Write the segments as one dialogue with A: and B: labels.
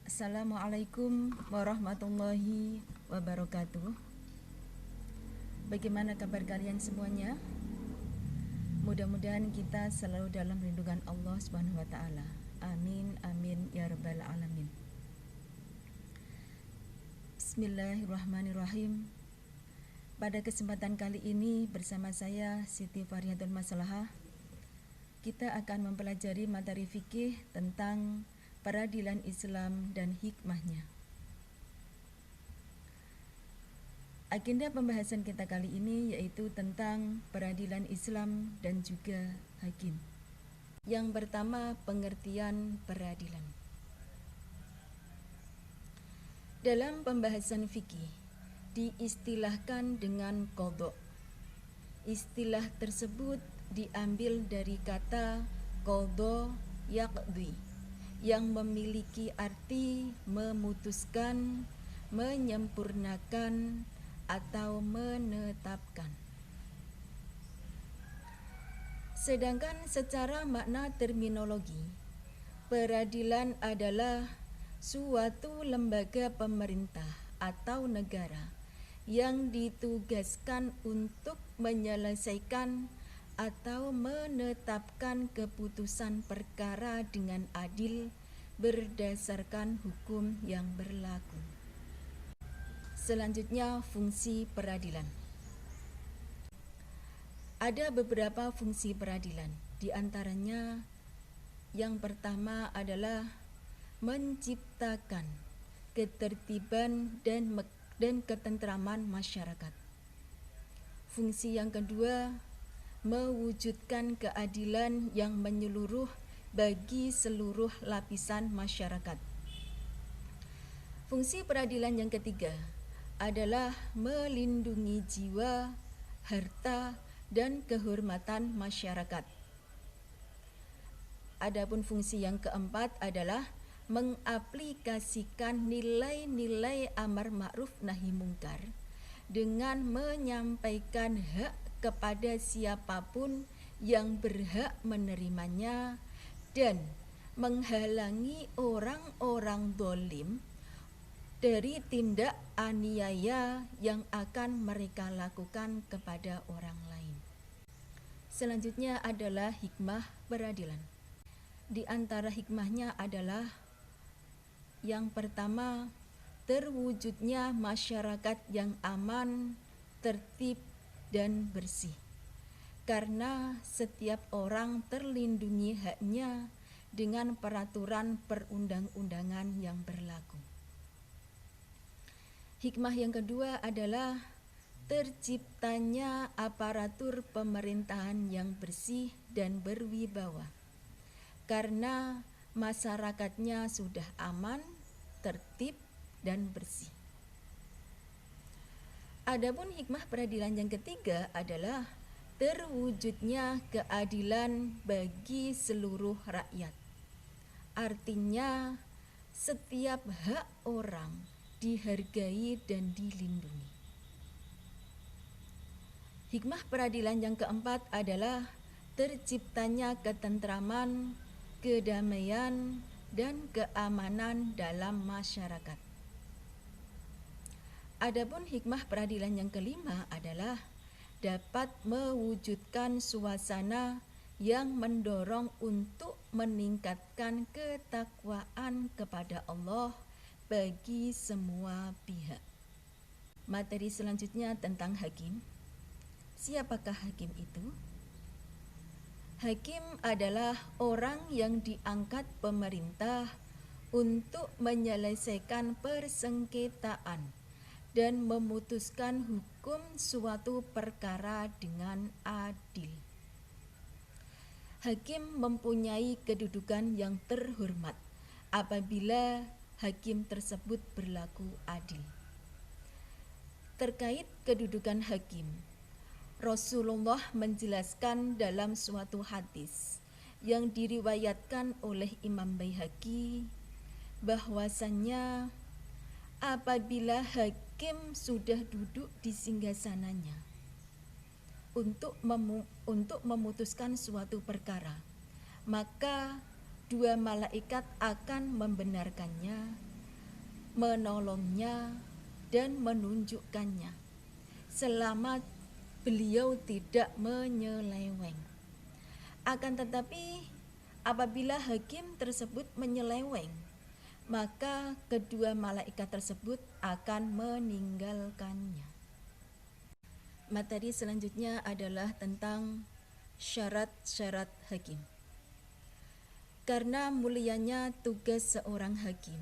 A: Assalamualaikum warahmatullahi wabarakatuh. Bagaimana kabar kalian semuanya? Mudah-mudahan kita selalu dalam lindungan Allah Subhanahu wa taala. Amin amin ya rabbal alamin. Bismillahirrahmanirrahim. Pada kesempatan kali ini bersama saya Siti Farihatul Maslahah, kita akan mempelajari materi fikih tentang peradilan Islam dan hikmahnya. Agenda pembahasan kita kali ini yaitu tentang peradilan Islam dan juga hakim. Yang pertama, pengertian peradilan. Dalam pembahasan fikih diistilahkan dengan qadha. Istilah tersebut diambil dari kata qadha yaqdi, yang memiliki arti memutuskan, menyempurnakan, atau menetapkan. Sedangkan secara makna terminologi, peradilan adalah suatu lembaga pemerintah atau negara yang ditugaskan untuk menyelesaikan atau menetapkan keputusan perkara dengan adil berdasarkan hukum yang berlaku. Selanjutnya, fungsi peradilan. Ada beberapa fungsi peradilan. Di antaranya, yang pertama adalah menciptakan ketertiban dan ketentraman masyarakat. Fungsi yang kedua, mewujudkan keadilan yang menyeluruh bagi seluruh lapisan masyarakat. Fungsi peradilan yang ketiga adalah melindungi jiwa, harta, dan kehormatan masyarakat. Adapun fungsi yang keempat adalah mengaplikasikan nilai-nilai amar ma'ruf nahi mungkar dengan menyampaikan hak kepada siapapun yang berhak menerimanya dan menghalangi orang-orang zalim dari tindak aniaya yang akan mereka lakukan kepada orang lain. Selanjutnya adalah hikmah peradilan. Di antara hikmahnya adalah yang pertama, terwujudnya masyarakat yang aman, tertib, dan bersih, karena setiap orang terlindungi haknya dengan peraturan perundang-undangan yang berlaku. Hikmah yang kedua adalah terciptanya aparatur pemerintahan yang bersih dan berwibawa, karena masyarakatnya sudah aman, tertib, dan bersih. Adapun hikmah peradilan yang ketiga adalah terwujudnya keadilan bagi seluruh rakyat. Artinya, setiap hak orang dihargai dan dilindungi. Hikmah peradilan yang keempat adalah terciptanya ketentraman, kedamaian, dan keamanan dalam masyarakat. Adapun hikmah peradilan yang kelima adalah dapat mewujudkan suasana yang mendorong untuk meningkatkan ketakwaan kepada Allah bagi semua pihak. Materi selanjutnya tentang hakim. Siapakah hakim itu? Hakim adalah orang yang diangkat pemerintah untuk menyelesaikan persengketaan dan memutuskan hukum suatu perkara dengan adil. Hakim mempunyai kedudukan yang terhormat apabila hakim tersebut berlaku adil. Terkait kedudukan hakim, Rasulullah menjelaskan dalam suatu hadis yang diriwayatkan oleh Imam Baihaqi bahwasannya apabila hakim sudah duduk di singgasananya untuk memutuskan suatu perkara, maka dua malaikat akan membenarkannya menolongnya, dan menunjukkannya selama beliau tidak menyeleweng. Akan tetapi apabila hakim tersebut menyeleweng, maka kedua malaikat tersebut akan meninggalkannya. Materi selanjutnya adalah tentang syarat-syarat hakim. Karena mulianya tugas seorang hakim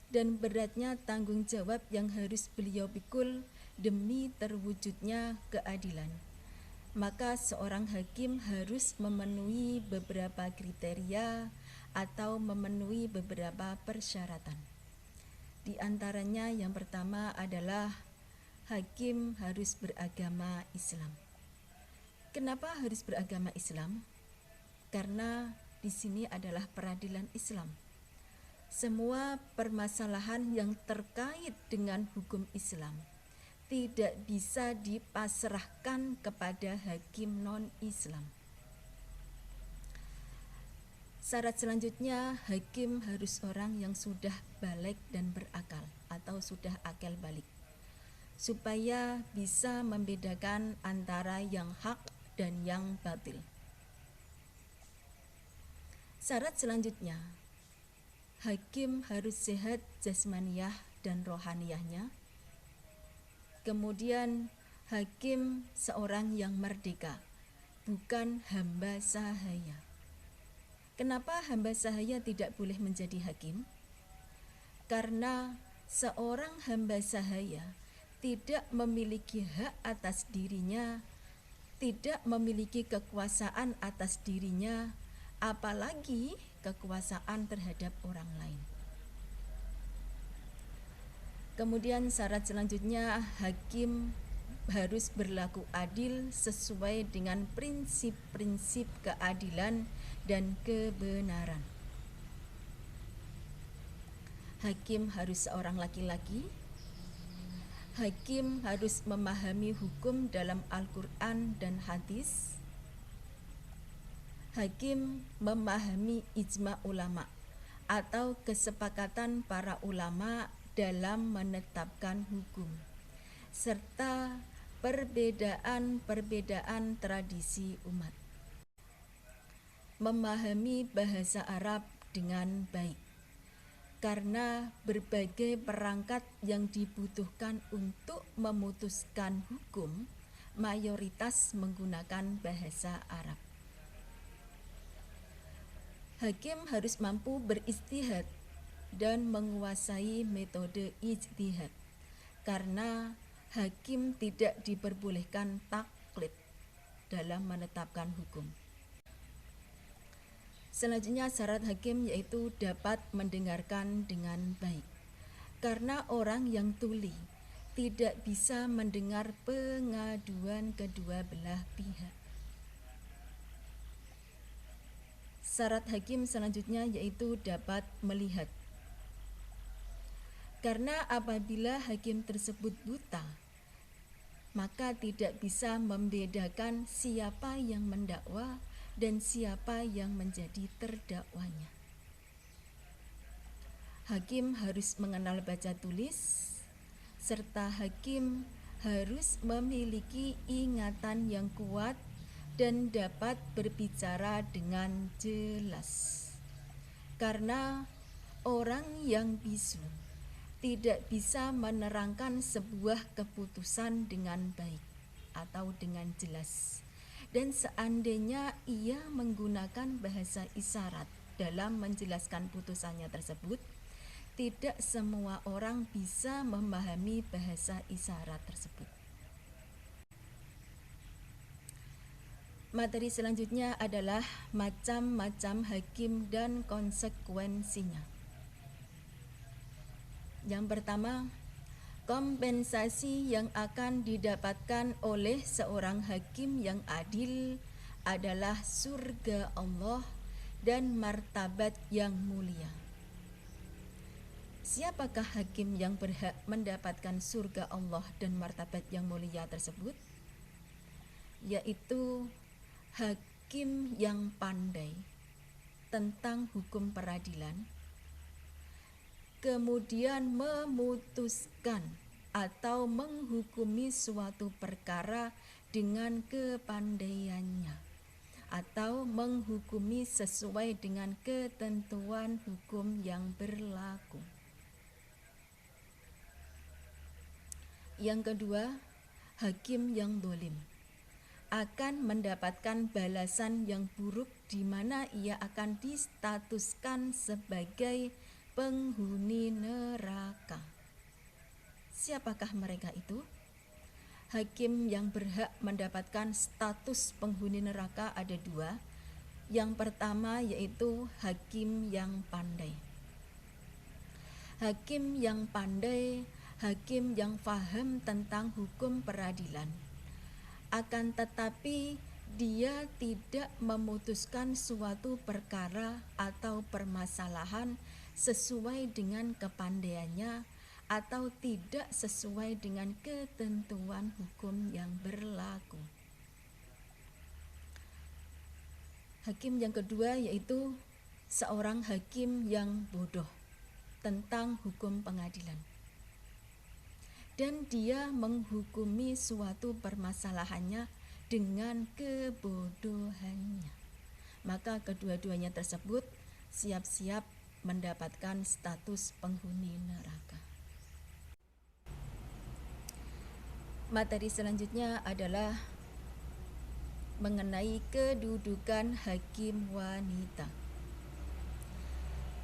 A: dan beratnya tanggung jawab yang harus beliau pikul demi terwujudnya keadilan, maka seorang hakim harus memenuhi beberapa kriteria atau memenuhi beberapa persyaratan. Di antaranya yang pertama adalah hakim harus beragama Islam. Kenapa harus beragama Islam? Karena di sini adalah peradilan Islam. Semua permasalahan yang terkait dengan hukum Islam tidak bisa dipasrahkan kepada hakim non-Islam. Syarat selanjutnya, hakim harus orang yang sudah balik dan berakal atau sudah akal balik, supaya bisa membedakan antara yang hak dan yang batil. Syarat selanjutnya, hakim harus sehat jasmaniyah dan rohaniyahnya. Kemudian hakim seorang yang merdeka, bukan hamba sahaya. Kenapa hamba sahaya tidak boleh menjadi hakim? Karena seorang hamba sahaya tidak memiliki hak atas dirinya, tidak memiliki kekuasaan atas dirinya, apalagi kekuasaan terhadap orang lain. Kemudian syarat selanjutnya, hakim harus berlaku adil sesuai dengan prinsip-prinsip keadilan dan kebenaran. Hakim harus seorang laki-laki. Hakim harus memahami hukum dalam Al-Quran dan hadis. Hakim memahami ijma ulama atau kesepakatan para ulama dalam menetapkan hukum, serta perbedaan-perbedaan tradisi umat. Memahami bahasa Arab dengan baik, karena berbagai perangkat yang dibutuhkan untuk memutuskan hukum mayoritas menggunakan bahasa Arab. Hakim harus mampu beristihad dan menguasai metode ijtihad, karena hakim tidak diperbolehkan taklid dalam menetapkan hukum. Selanjutnya syarat hakim yaitu dapat mendengarkan dengan baik, karena orang yang tuli tidak bisa mendengar pengaduan kedua belah pihak. Syarat hakim selanjutnya yaitu dapat melihat, karena apabila hakim tersebut buta, maka tidak bisa membedakan siapa yang mendakwa dan siapa yang menjadi terdakwanya. Hakim harus mengenal baca tulis, serta hakim harus memiliki ingatan yang kuat dan dapat berbicara dengan jelas. Karena orang yang bisu tidak bisa menerangkan sebuah keputusan dengan baik atau dengan jelas. Dan seandainya ia menggunakan bahasa isyarat dalam menjelaskan putusannya tersebut, tidak semua orang bisa memahami bahasa isyarat tersebut. Materi selanjutnya adalah macam-macam hakim dan konsekuensinya. Yang pertama, kompensasi yang akan didapatkan oleh seorang hakim yang adil adalah surga Allah dan martabat yang mulia. Siapakah hakim yang berhak mendapatkan surga Allah dan martabat yang mulia tersebut? Yaitu hakim yang pandai tentang hukum peradilan, kemudian memutuskan atau menghukumi suatu perkara dengan kepandaiannya, atau menghukumi sesuai dengan ketentuan hukum yang berlaku. Yang kedua, hakim yang dolim akan mendapatkan balasan yang buruk, di mana ia akan distatuskan sebagai penghuni neraka. Siapakah mereka itu? Hakim yang berhak mendapatkan status penghuni neraka ada dua. Yang pertama yaitu hakim yang pandai. Hakim yang pandai, hakim yang paham tentang hukum peradilan. Akan tetapi dia tidak memutuskan suatu perkara atau permasalahan sesuai dengan kepandaiannya atau tidak sesuai dengan ketentuan hukum yang berlaku. Hakim yang kedua yaitu seorang hakim yang bodoh tentang hukum pengadilan, dan dia menghukumi suatu permasalahannya dengan kebodohannya. Maka kedua-duanya tersebut siap-siap mendapatkan status penghuni neraka. Materi selanjutnya adalah mengenai kedudukan hakim wanita.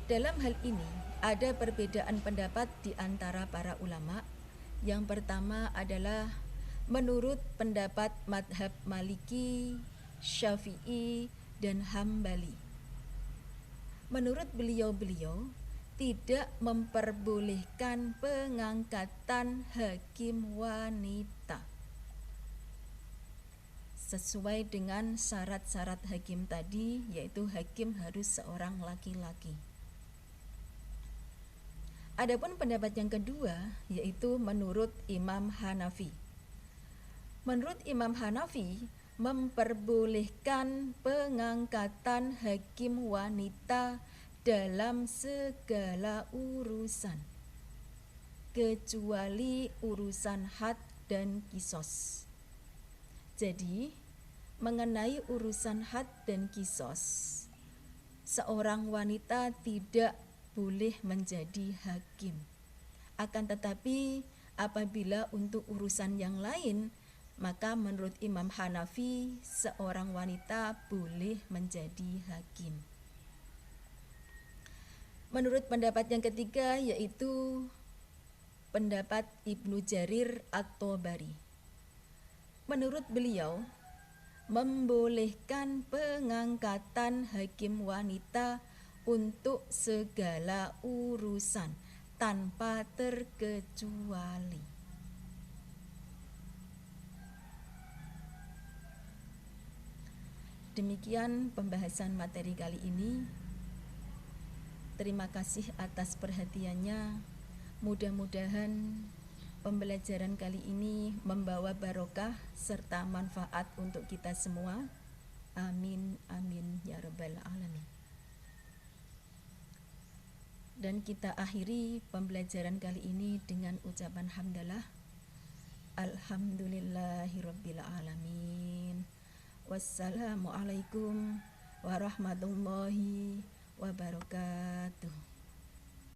A: Dalam hal ini ada perbedaan pendapat di antara para ulama. Yang pertama adalah menurut pendapat madhab Maliki, Syafi'i, dan Hambali. Menurut beliau-beliau tidak memperbolehkan pengangkatan hakim wanita sesuai dengan syarat-syarat hakim tadi, yaitu hakim harus seorang laki-laki. Adapun pendapat yang kedua yaitu menurut Imam Hanafi. Menurut Imam Hanafi memperbolehkan pengangkatan hakim wanita dalam segala urusan kecuali urusan had dan kisos. Jadi mengenai urusan had dan kisos, seorang wanita tidak boleh menjadi hakim. Akan tetapi apabila untuk urusan yang lain, maka menurut Imam Hanafi seorang wanita boleh menjadi hakim. Menurut pendapat yang ketiga yaitu pendapat Ibnu Jarir At-Tabari. Menurut beliau membolehkan pengangkatan hakim wanita untuk segala urusan tanpa terkecuali. Demikian pembahasan materi kali ini. Terima kasih atas perhatiannya. Mudah-mudahan pembelajaran kali ini membawa barokah serta manfaat untuk kita semua. Amin, amin, ya rabbal alamin. Dan kita akhiri pembelajaran kali ini dengan ucapan hamdalah. Alhamdulillahirabbil alamin. Wassalamualaikum warahmatullahi wabarakatuh.